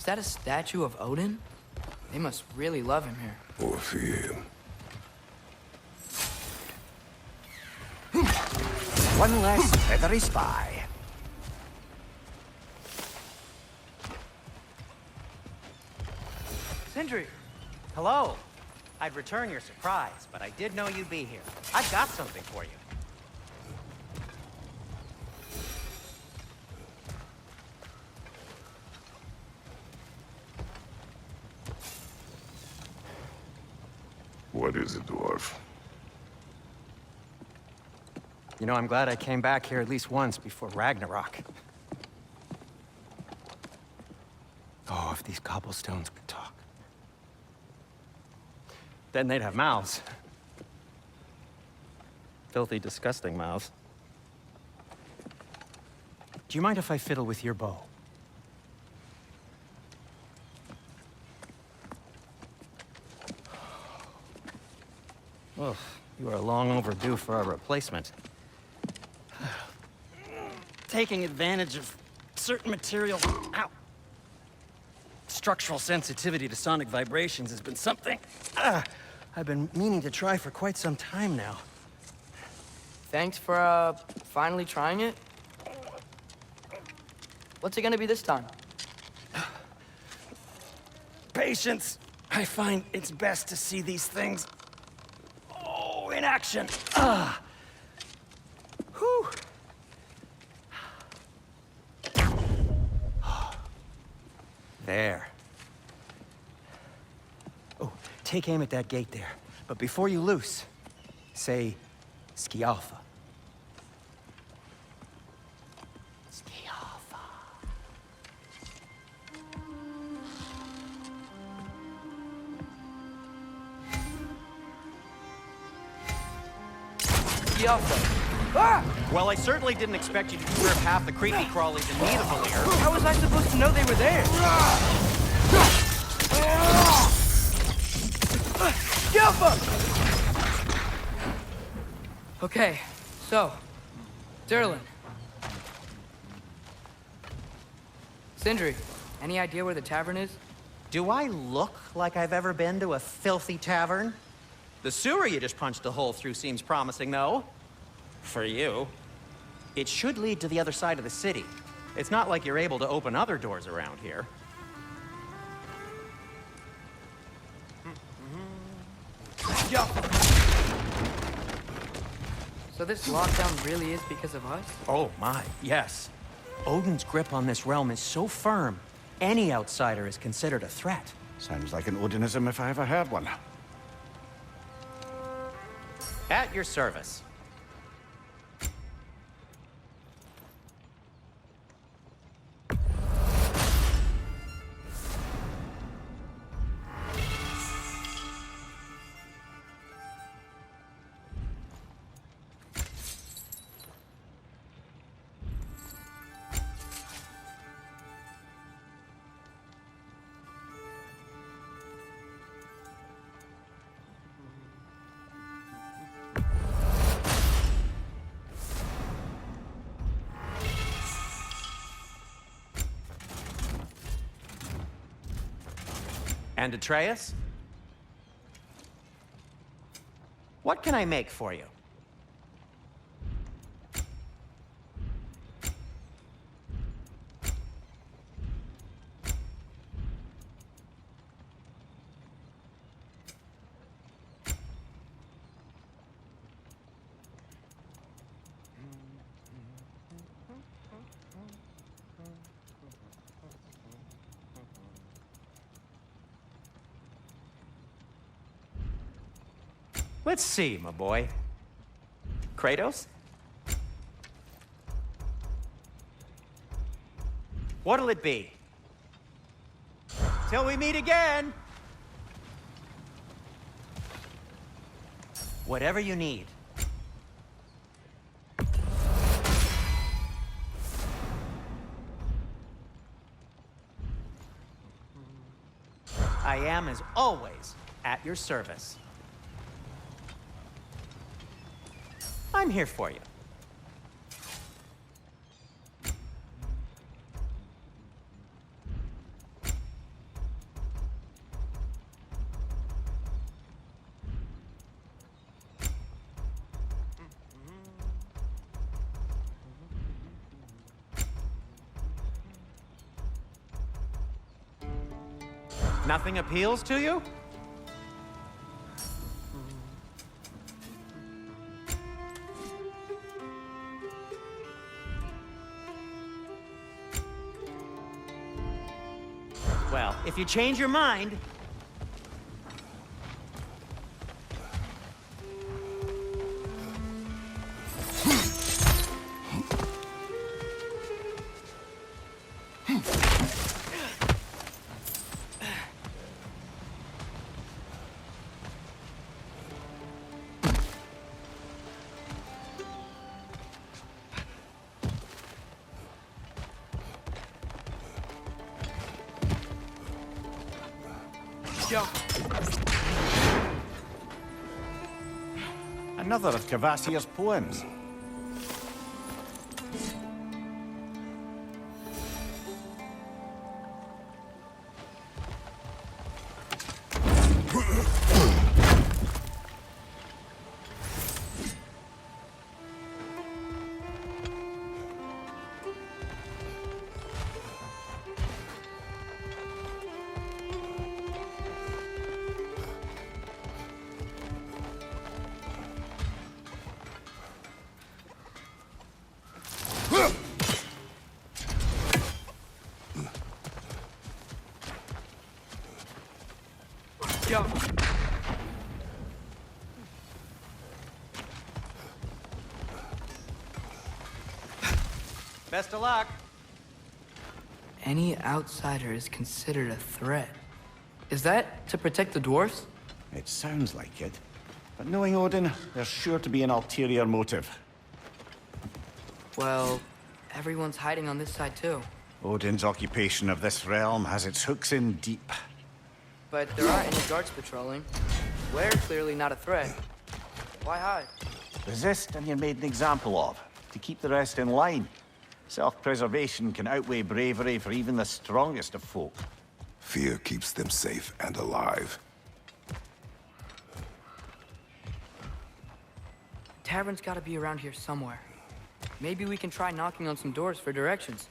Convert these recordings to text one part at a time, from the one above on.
that a statue of Odin? They must really love him here. Or fear him. One less feathery spy. Sindri! Hello. I'd return your surprise, but I did know you'd be here. I've got something for you. What is it, dwarf? You know, I'm glad I came back here at least once before Ragnarok. Oh, if these cobblestones could talk. Then they'd have mouths. Filthy, disgusting mouths. Do you mind if I fiddle with your bow? Oh, you are long overdue for a replacement. Taking advantage of certain materials. Ow! Structural sensitivity to sonic vibrations has been something I've been meaning to try for quite some time now. Thanks for, finally trying it. What's it gonna be this time? Patience. I find it's best to see these things, in action. Whew. There. Oh, take aim at that gate there. But before you loose, say, Skialfa. Skialfa. Skialfa. Ah! Well, I certainly didn't expect you to rip half the creepy crawlies in Nidavellir. How was I supposed to know they were there? Skialfa! Okay, so, Durlin. Sindri, any idea where the tavern is? Do I look like I've ever been to a filthy tavern? The sewer you just punched a hole through seems promising, though. For you. It should lead to the other side of the city. It's not like you're able to open other doors around here. So this lockdown really is because of us? Oh my, yes. Odin's grip on this realm is so firm, any outsider is considered a threat. Sounds like an Odinism if I ever heard one. At your service. And Atreus? What can I make for you? Let's see, my boy. Kratos? What'll it be? Till we meet again! Whatever you need. I am, as always, at your service. I'm here for you. Nothing appeals to you? Well, if you change your mind... Jump. Another of Cavassier's poems. Jump. Best of luck. Any outsider is considered a threat. Is that to protect the dwarfs? It sounds like it. But knowing Odin, there's sure to be an ulterior motive. Well, everyone's hiding on this side too. Odin's occupation of this realm has its hooks in deep. But there aren't any guards patrolling. We're clearly not a threat. Why hide? Resist and you're made an example of, to keep the rest in line. Self-preservation can outweigh bravery for even the strongest of folk. Fear keeps them safe and alive. Tavern's gotta be around here somewhere. Maybe we can try knocking on some doors for directions.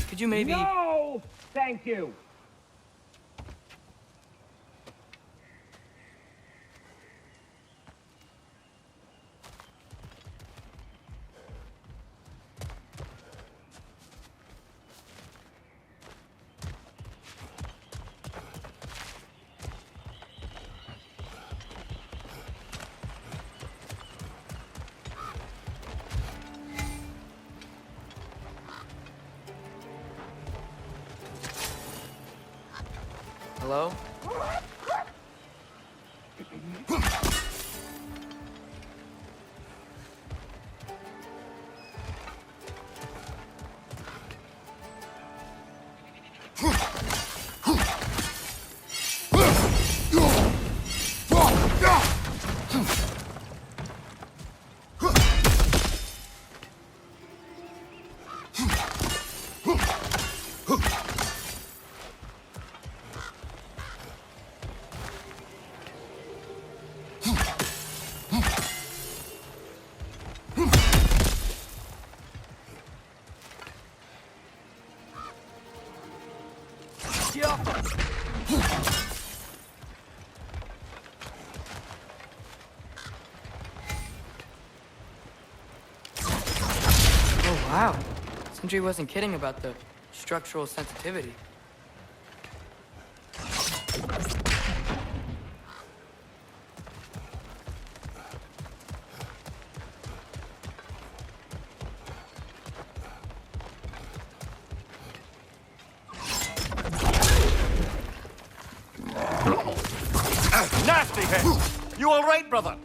Could you maybe... No! Thank you! Hello? Oh, wow. Sindri wasn't kidding about the structural sensitivity. Nasty hit! You all right, brother?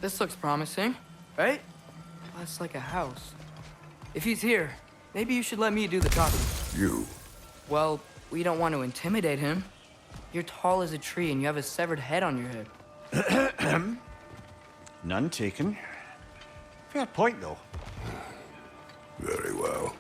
This looks promising, right? That's like a house. If he's here, maybe you should let me do the talking. You. Well, we don't want to intimidate him. You're tall as a tree and you have a severed head on your head. None taken. Fair point, though. Very well.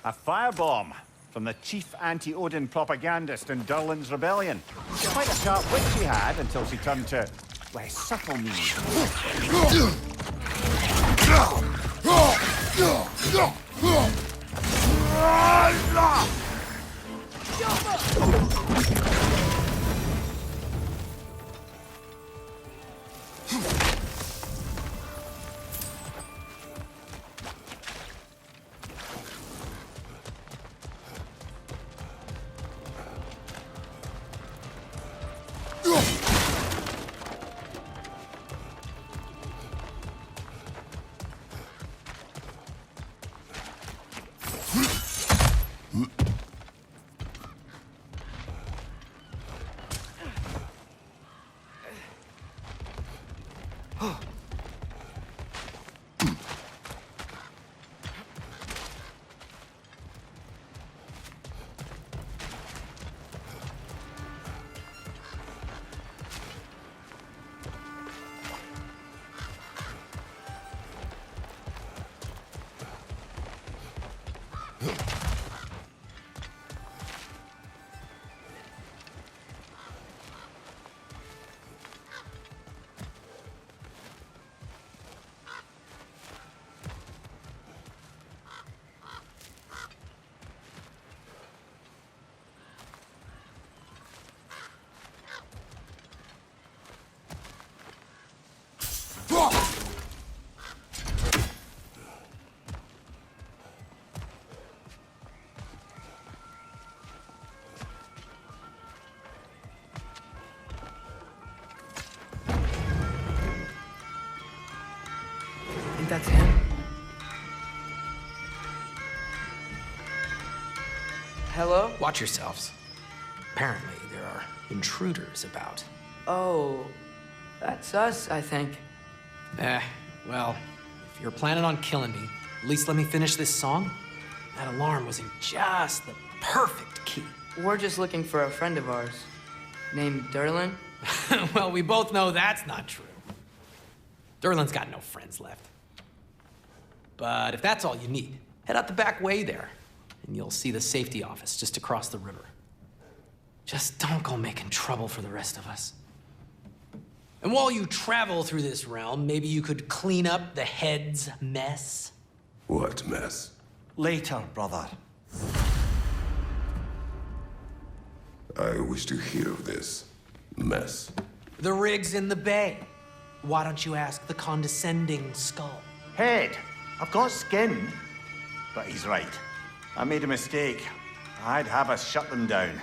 A firebomb from the chief anti-Odin propagandist in Durlin's rebellion. Quite a sharp wit she had until she turned to, well, subtle means. Think that's him? Hello? Watch yourselves. Apparently, there are intruders about. Oh, that's us, I think. Well, if you're planning on killing me, at least let me finish this song. That alarm was in just the perfect key. We're just looking for a friend of ours named Durlin. Well, we both know that's not true. Durlin's got no friends left. But if that's all you need, head out the back way there, and you'll see the safety office just across the river. Just don't go making trouble for the rest of us. And while you travel through this realm, maybe you could clean up the head's mess. What mess? Later, brother. I wish to hear of this mess. The rig's in the bay. Why don't you ask the condescending skull? Head. I've got skin. But he's right. I made a mistake. I'd have us shut them down.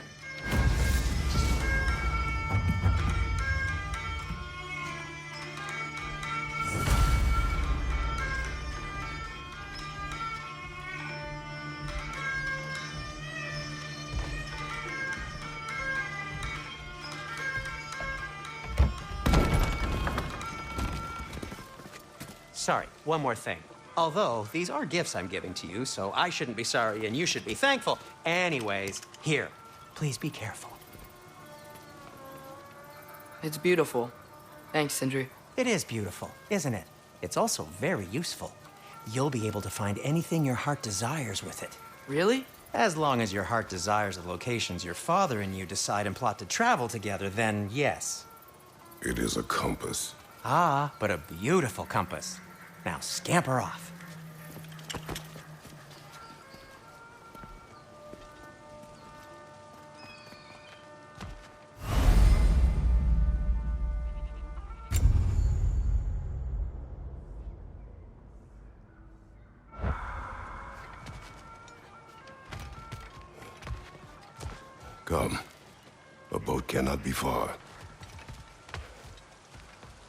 Sorry, one more thing. Although, these are gifts I'm giving to you, so I shouldn't be sorry and you should be thankful. Anyways, here, please be careful. It's beautiful. Thanks, Sindri. It is beautiful, isn't it? It's also very useful. You'll be able to find anything your heart desires with it. Really? As long as your heart desires the locations your father and you decide and plot to travel together, then yes. It is a compass. Ah, but a beautiful compass. Now scamper off. Come. A boat cannot be far.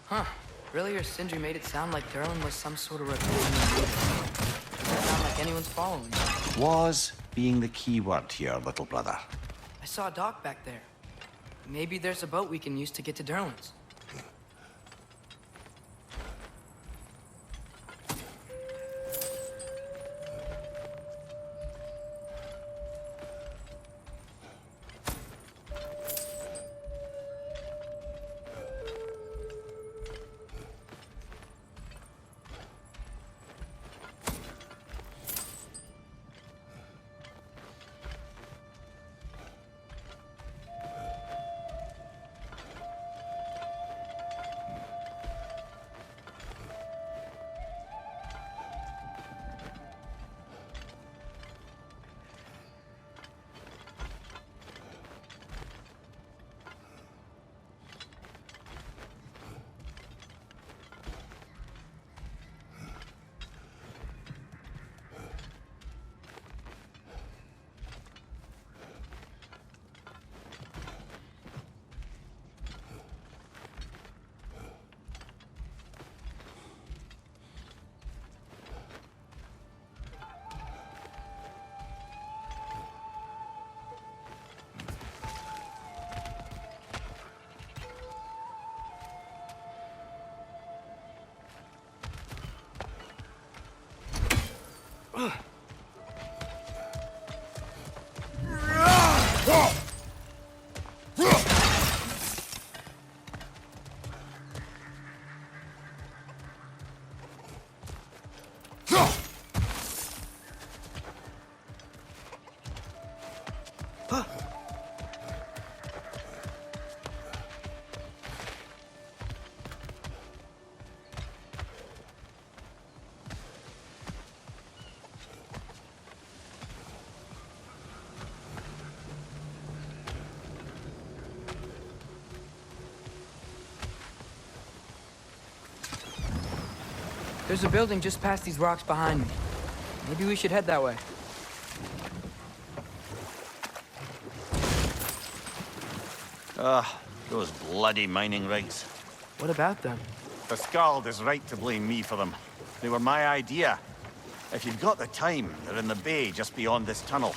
Huh. Earlier, Sindri made it sound like Durlin was some sort of reptilian leader. Doesn't sound like anyone's following him. Was being the key word here, little brother. I saw a dock back there. Maybe there's a boat we can use to get to Durlin's. There's a building just past these rocks behind me. Maybe we should head that way. Those bloody mining rigs. What about them? The Skald is right to blame me for them. They were my idea. If you've got the time, they're in the bay just beyond this tunnel.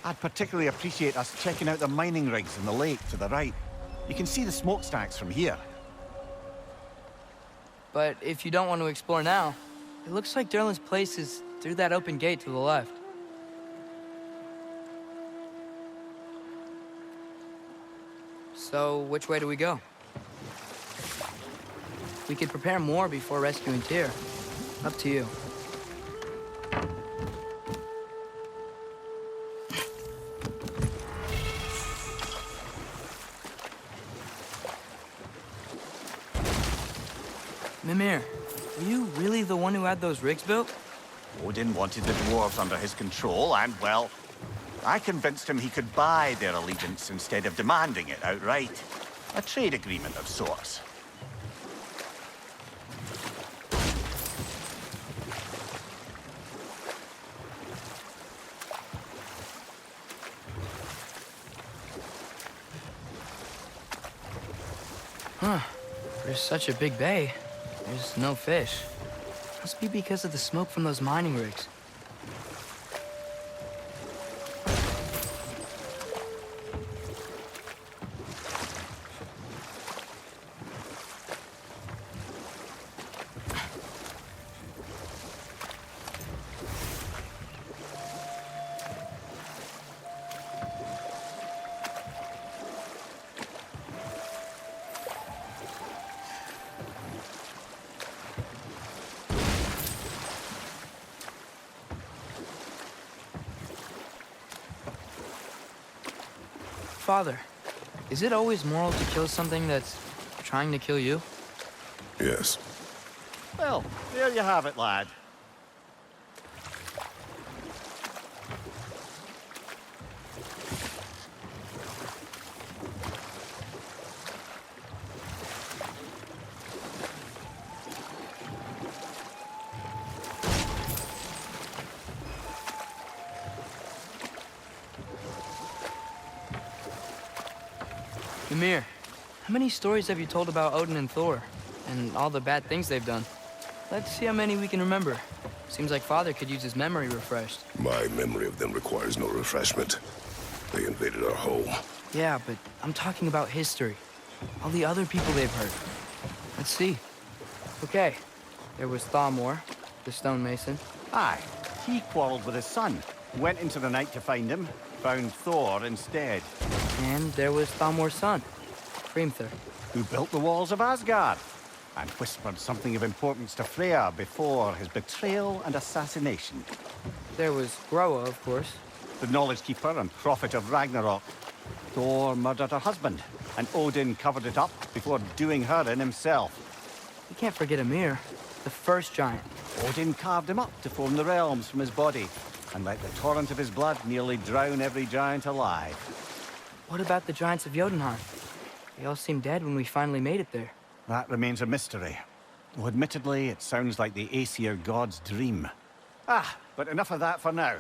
I'd particularly appreciate us checking out the mining rigs in the lake to the right. You can see the smokestacks from here. But if you don't want to explore now, it looks like Durlin's place is through that open gate to the left. So, which way do we go? We could prepare more before rescuing Tyr. Up to you. Mimir, were you really the one who had those rigs built? Odin wanted the dwarves under his control, and, well, I convinced him he could buy their allegiance instead of demanding it outright. A trade agreement of sorts. Huh. There's such a big bay. There's no fish. Must be because of the smoke from those mining rigs. Father, is it always moral to kill something that's trying to kill you? Yes. Well, there you have it, lad. Ymir, how many stories have you told about Odin and Thor? And all the bad things they've done? Let's see how many we can remember. Seems like Father could use his memory refreshed. My memory of them requires no refreshment. They invaded our home. Yeah, but I'm talking about history. All the other people they've hurt. Let's see. Okay, there was Thamor, the stonemason. Aye, he quarreled with his son. Went into the night to find him, found Thor instead. And there was Thamor's son, Hrimthur. Who built the walls of Asgard and whispered something of importance to Freya before his betrayal and assassination. There was Groa, of course. The knowledge keeper and prophet of Ragnarok. Thor murdered her husband, and Odin covered it up before doing her in himself. You can't forget Ymir, the first giant. Odin carved him up to form the realms from his body, and let the torrent of his blood nearly drown every giant alive. What about the giants of Jotunheim? They all seemed dead when we finally made it there. That remains a mystery. Though admittedly, it sounds like the Aesir god's dream. Ah, but enough of that for now.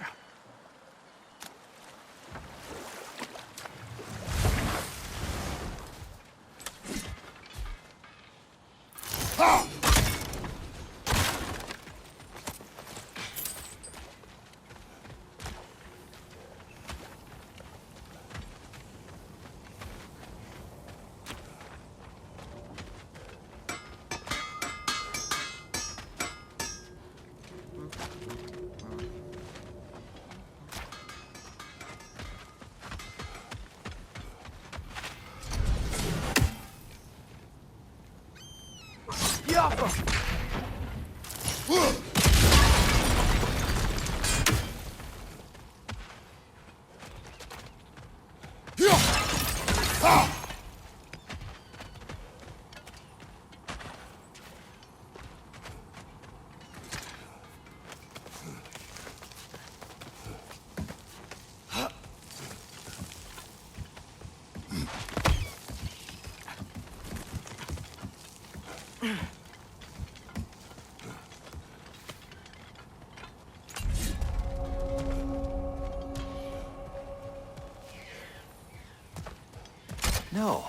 No,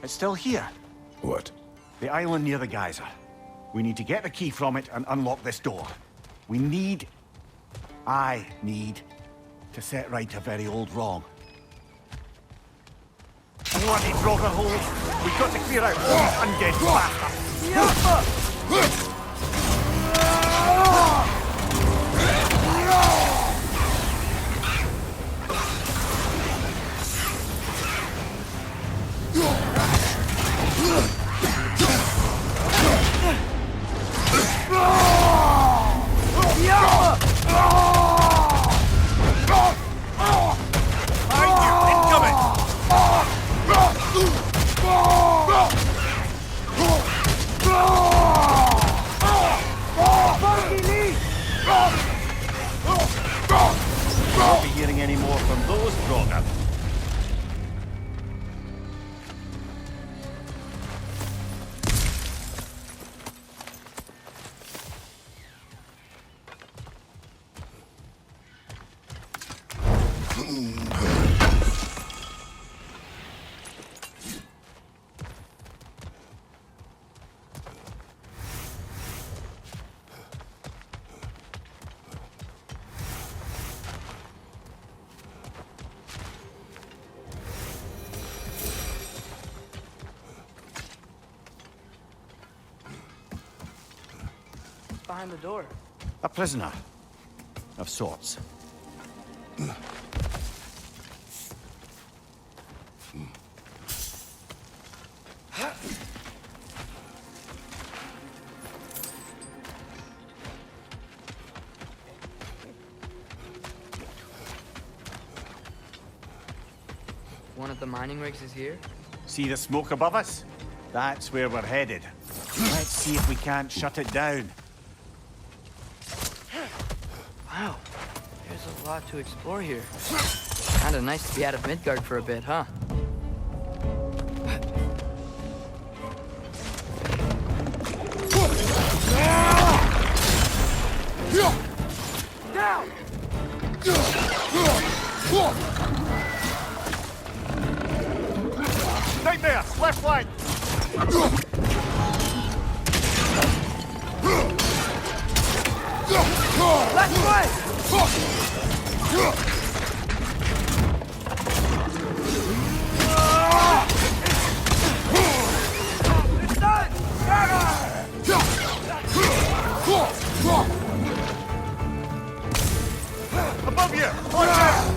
it's still here. What? The island near the geyser. We need to get the key from it and unlock this door. I need to set right a very old wrong. Bloody broken hole! We've got to clear out undead bastards! Won't be hearing any more from those Grogan. Behind the door. A prisoner. Of sorts. One of the mining rigs is here? See the smoke above us? That's where we're headed. Let's see if we can't shut it down. Wow, there's a lot to explore here. Kinda nice to be out of Midgard for a bit, huh? Down! Stay there! Left flank! Left way! It's done! Above you! Watch out!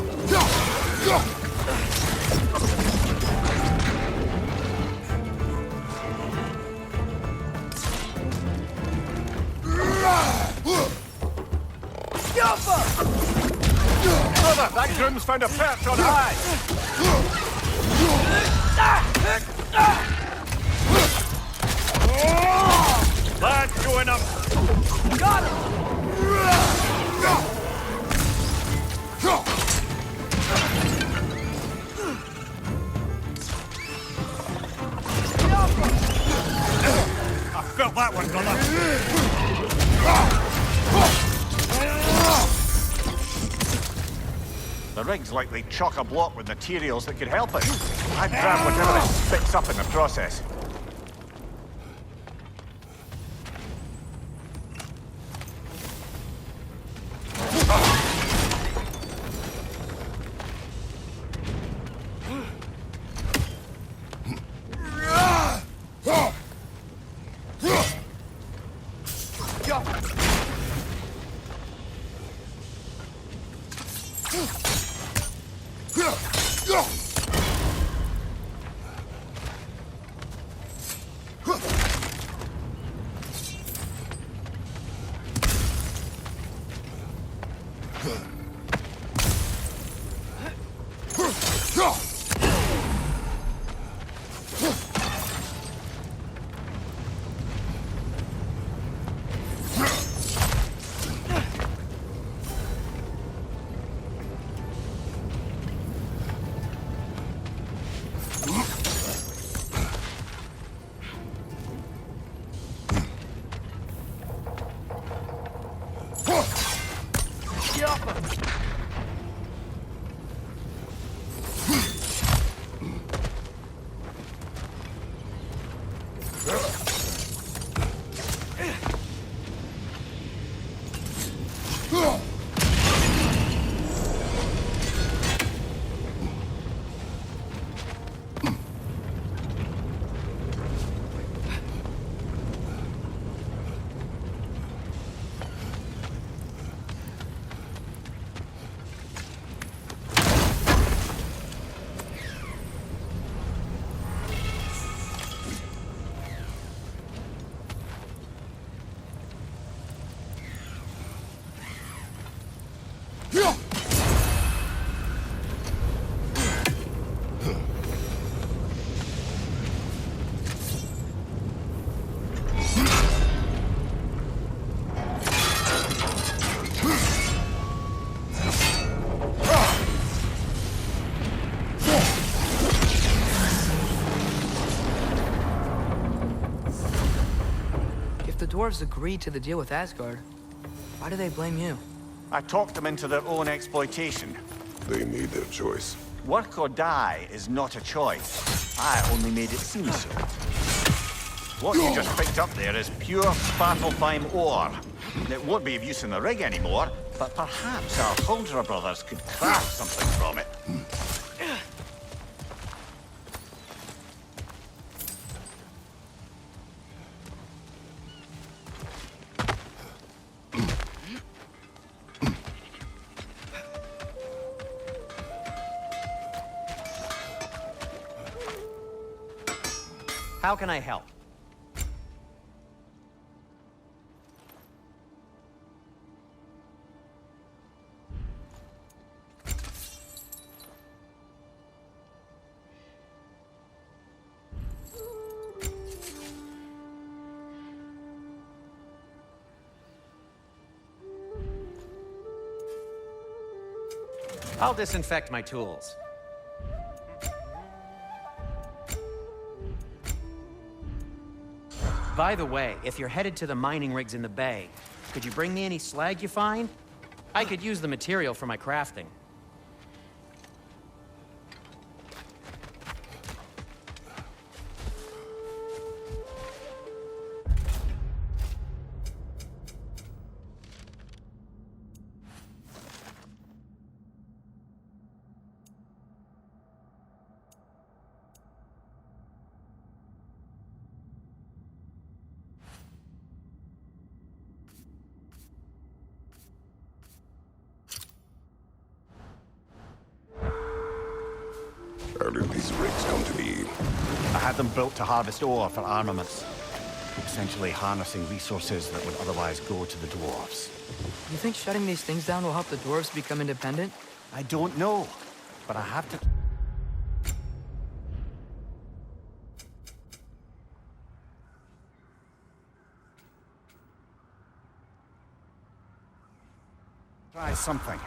Brother, that groom's found a perch on high! That's going up! Got him! I felt that one, brother! The rig's likely chock-a-block with materials that could help us. I'd grab whatever it spits up in the process. If the dwarves agreed to the deal with Asgard, why do they blame you? I talked them into their own exploitation. They made their choice. Work or die is not a choice. I only made it seem so. What you just picked up there is pure Svartalfheim ore. It won't be of use in the rig anymore, but perhaps our Huldra brothers could craft something from it. How can I help? I'll disinfect my tools. By the way, if you're headed to the mining rigs in the bay, could you bring me any slag you find? I could use the material for my crafting. did these rigs come to be? I had them built to harvest ore for armaments. Essentially harnessing resources that would otherwise go to the dwarves. You think shutting these things down will help the dwarves become independent? I don't know, but I have to... try something.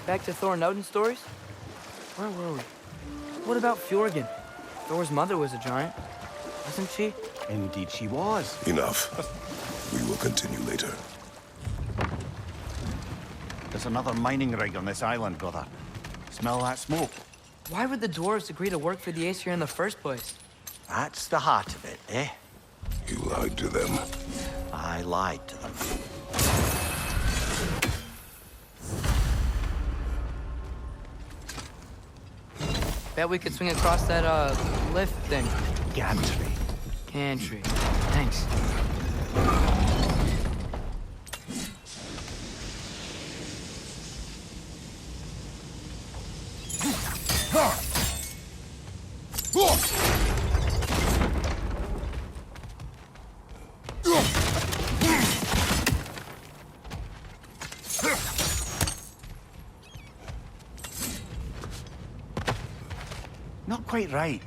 Back to Thor and Odin stories? Where were we? What about Fjorgen? Thor's mother was a giant, wasn't she? Indeed she was. Enough. We will continue later. There's another mining rig on this island, brother. Smell that smoke? Why would the dwarves agree to work for the Aesir in the first place? That's the heart of it, eh? You lied to them. I lied to them. Bet we could swing across that, lift thing. Gantry. Gantry. Thanks. Not quite right.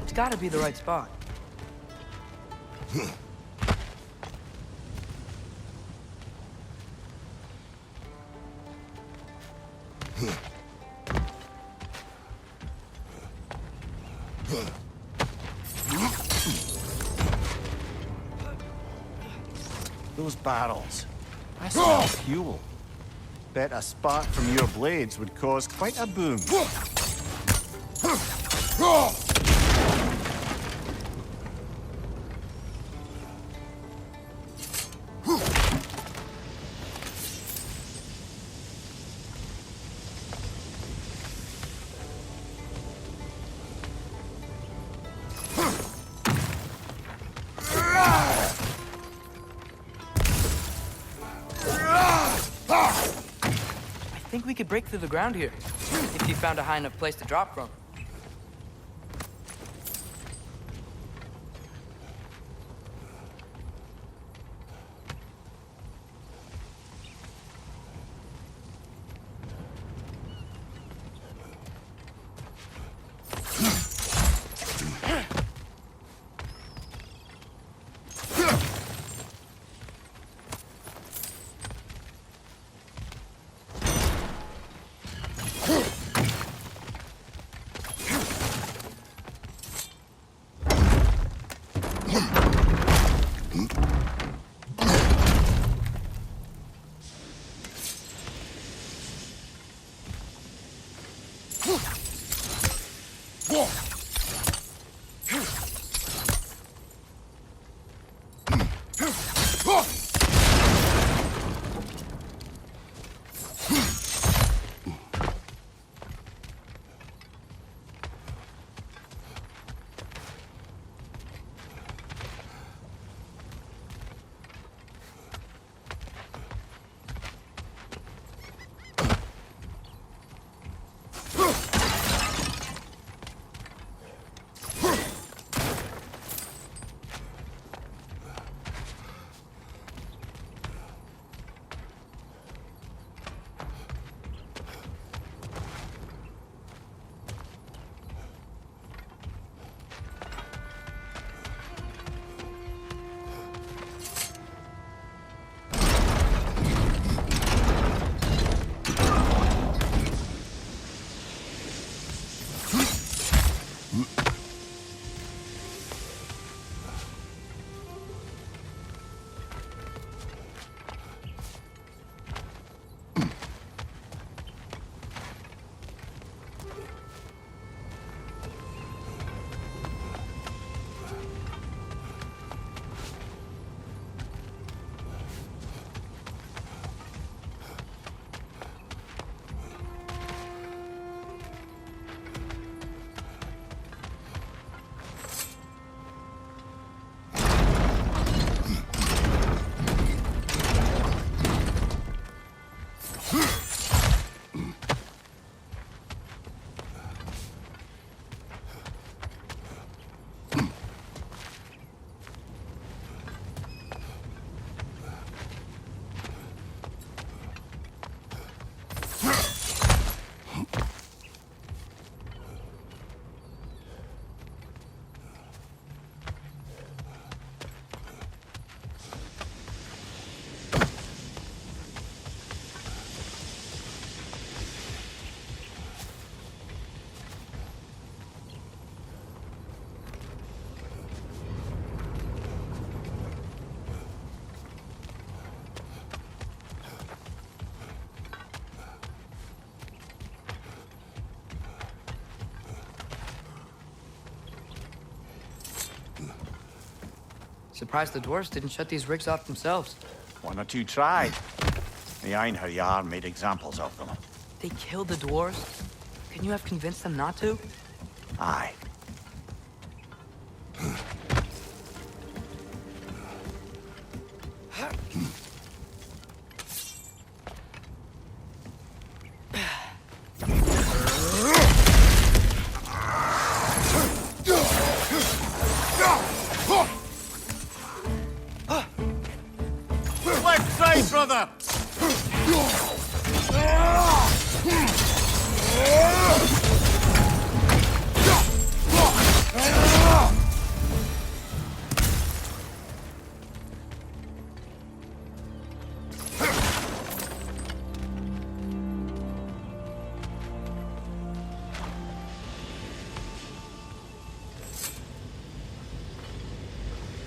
It's gotta be the right spot. Those barrels. I smell fuel. Bet a spark from your blades would cause quite a boom. I think we could break through the ground here, if you found a high enough place to drop from. Surprised the dwarves didn't shut these rigs off themselves. One or two tried. The Einherjar made examples of them. They killed the dwarves? Couldn't you have convinced them not to? Aye. Left side, brother!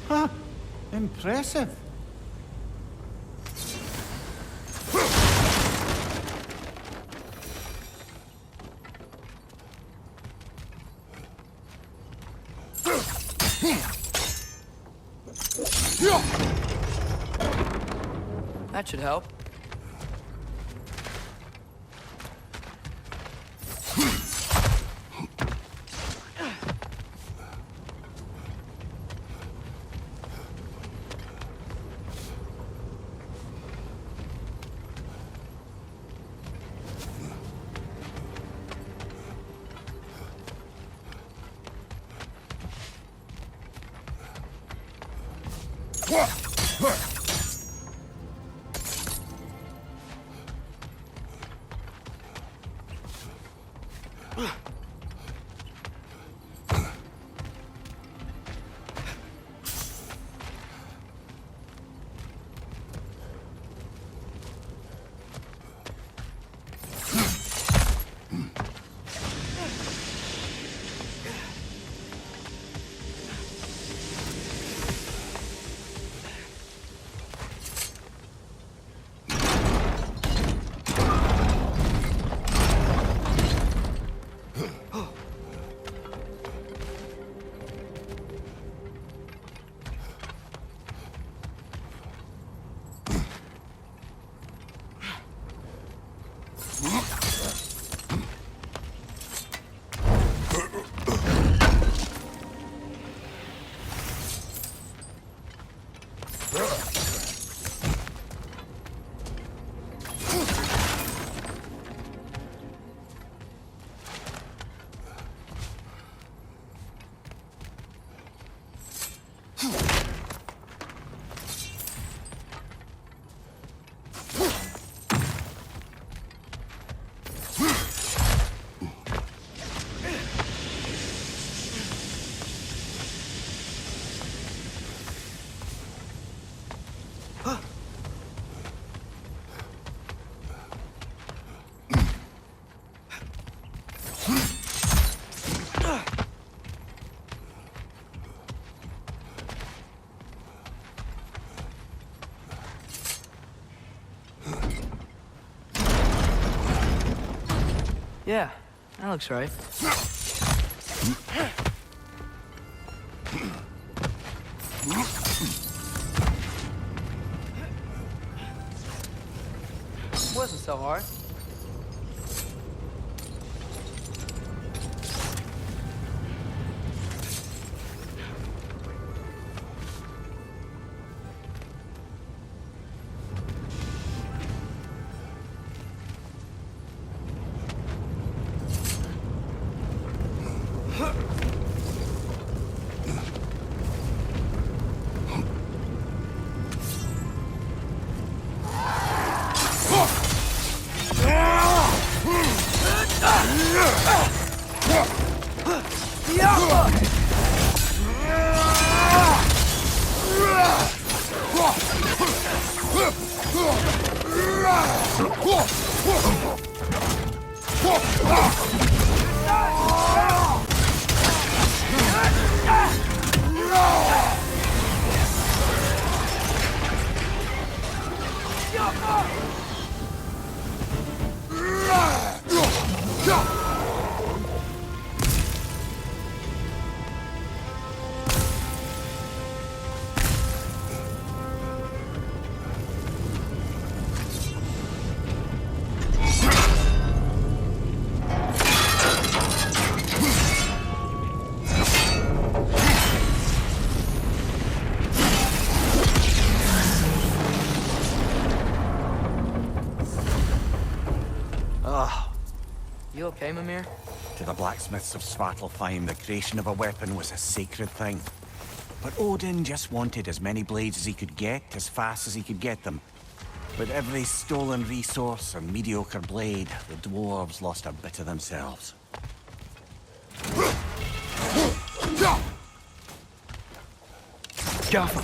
Huh. Impressive. That should help. Yeah, that looks right. Wasn't so hard. okay, Mimir? To the blacksmiths of Svartalfheim, the creation of a weapon was a sacred thing. But Odin just wanted as many blades as he could get, as fast as he could get them. With every stolen resource and mediocre blade, the dwarves lost a bit of themselves. Jaffa!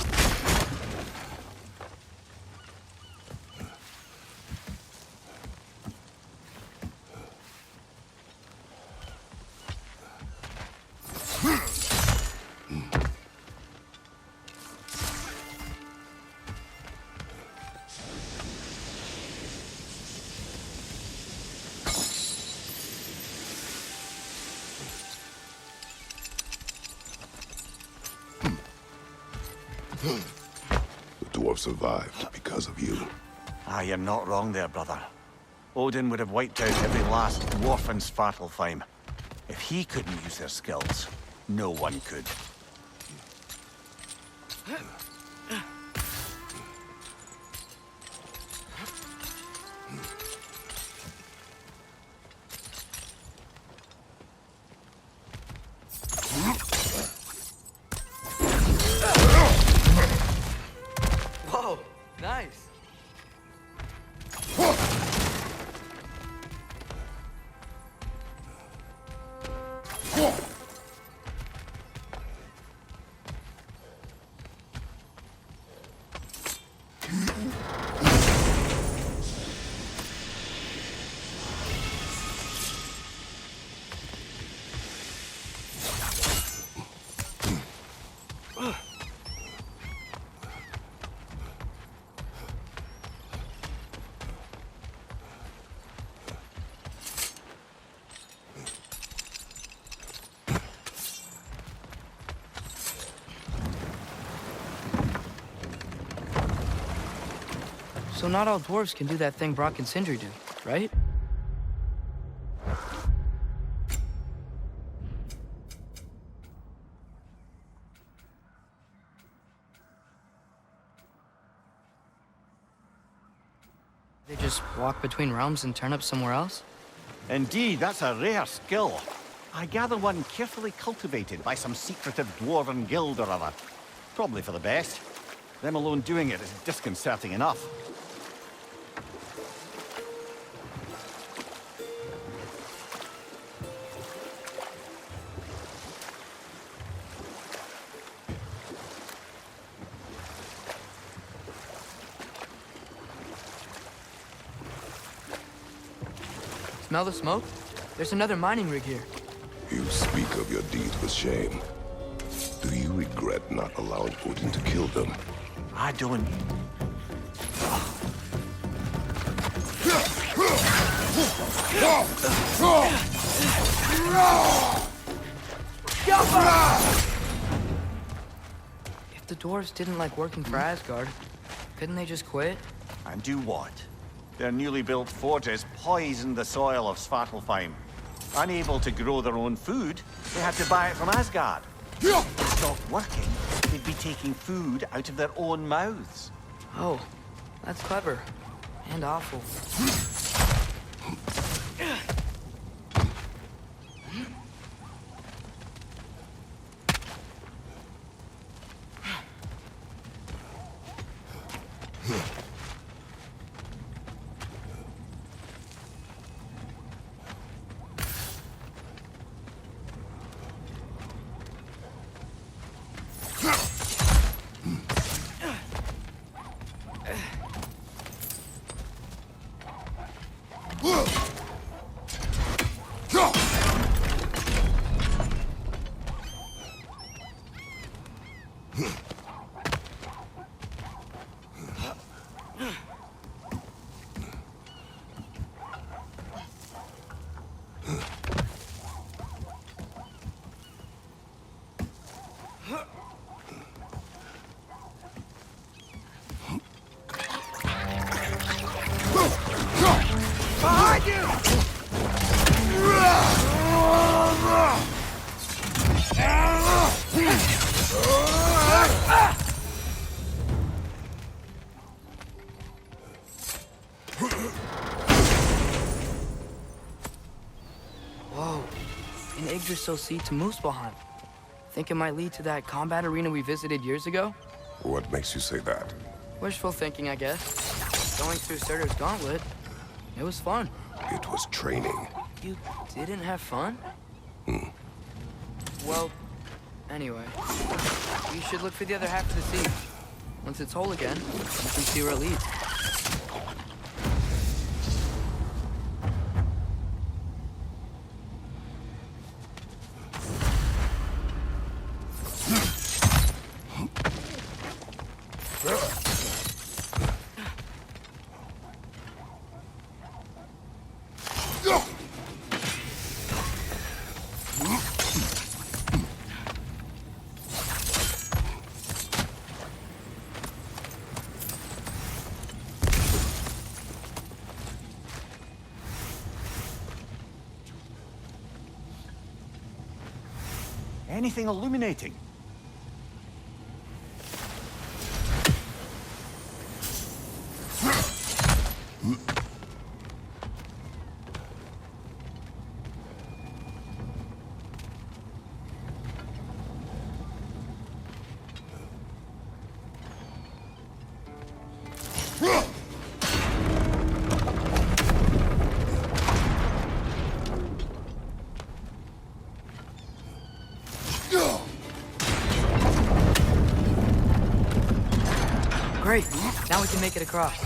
The dwarf survived because of you. Ah, you're not wrong there, brother. Odin would have wiped out every last dwarf in Svartalfheim. If he couldn't use their skills, no one could. Whoa, nice. So not all dwarves can do that thing Brock and Sindri do, right? They just walk between realms and turn up somewhere else? Indeed, that's a rare skill. I gather one carefully cultivated by some secretive dwarven guild or other. Probably for the best. Them alone doing it is disconcerting enough. Smell the smoke? There's another mining rig here. You speak of your deeds with shame. Do you regret not allowing Odin to kill them? I don't... If the dwarves didn't like working for Asgard, couldn't they just quit? And do what? Their newly built forges poisoned the soil of Svartalfheim. Unable to grow their own food, they had to buy it from Asgard. If they stopped working, they'd be taking food out of their own mouths. Oh, that's clever. And awful. Behind you! Yggdrasil to Muspelheim. Think it might lead to that combat arena we visited years ago? What makes you say that? Wishful thinking, I guess. Going through Surtur's gauntlet, it was fun. It was training. You didn't have fun? Well, anyway, you should look for the other half of the siege. Once it's whole again, you can see where it leads. Anything illuminating? Great, now we can make it across.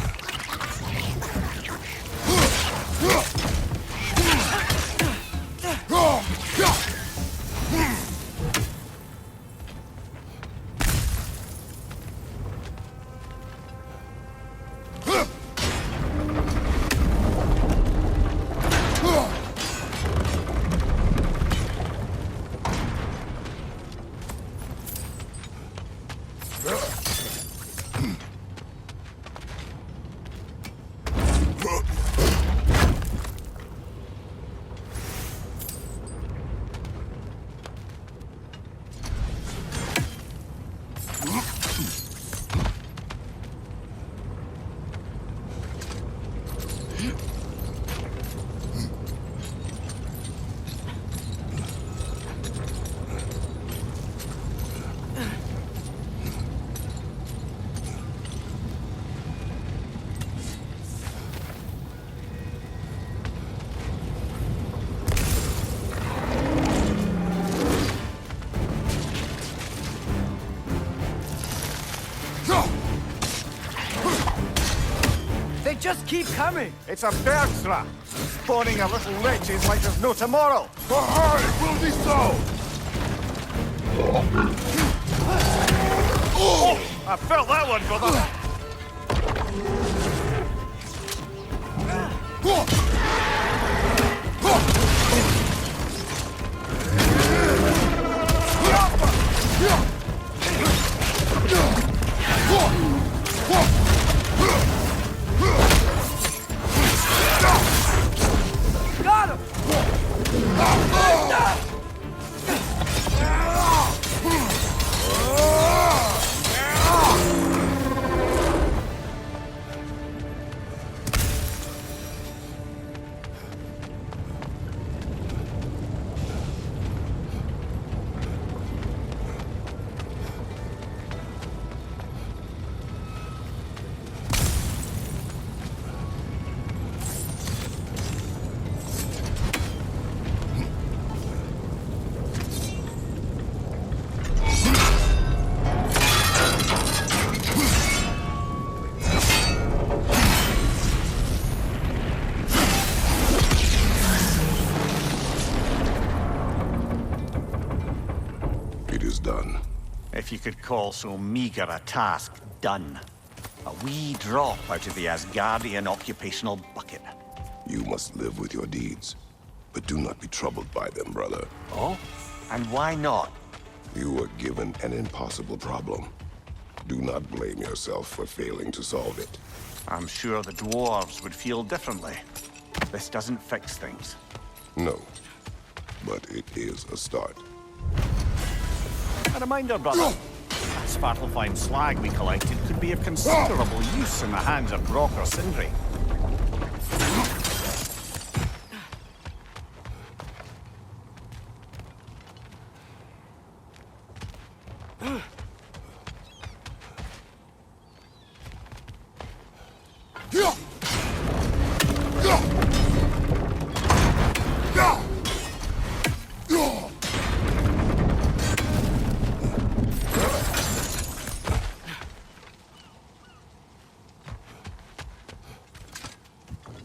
They just keep coming! It's a bird's trap, spawning a little wretches like there's no tomorrow. Aye, will be so! Oh, I felt that one, brother. Got him! It is done. If you could call so meager a task done. A wee drop out of the Asgardian occupational bucket. You must live with your deeds, but do not be troubled by them, brother. Oh? And why not? You were given an impossible problem. Do not blame yourself for failing to solve it. I'm sure the dwarves would feel differently. This doesn't fix things. No, but it is a start. A reminder, brother. That Svartalfheim slag we collected could be of considerable use in the hands of Brock or Sindri.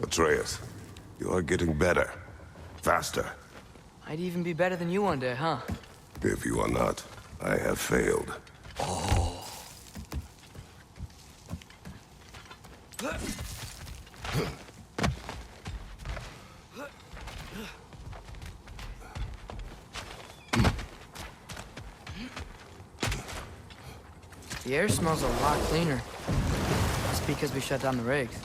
Atreus, you are getting better. Faster. I'd even be better than you one day, huh? If you are not, I have failed. The air smells a lot cleaner. That's because we shut down the rigs.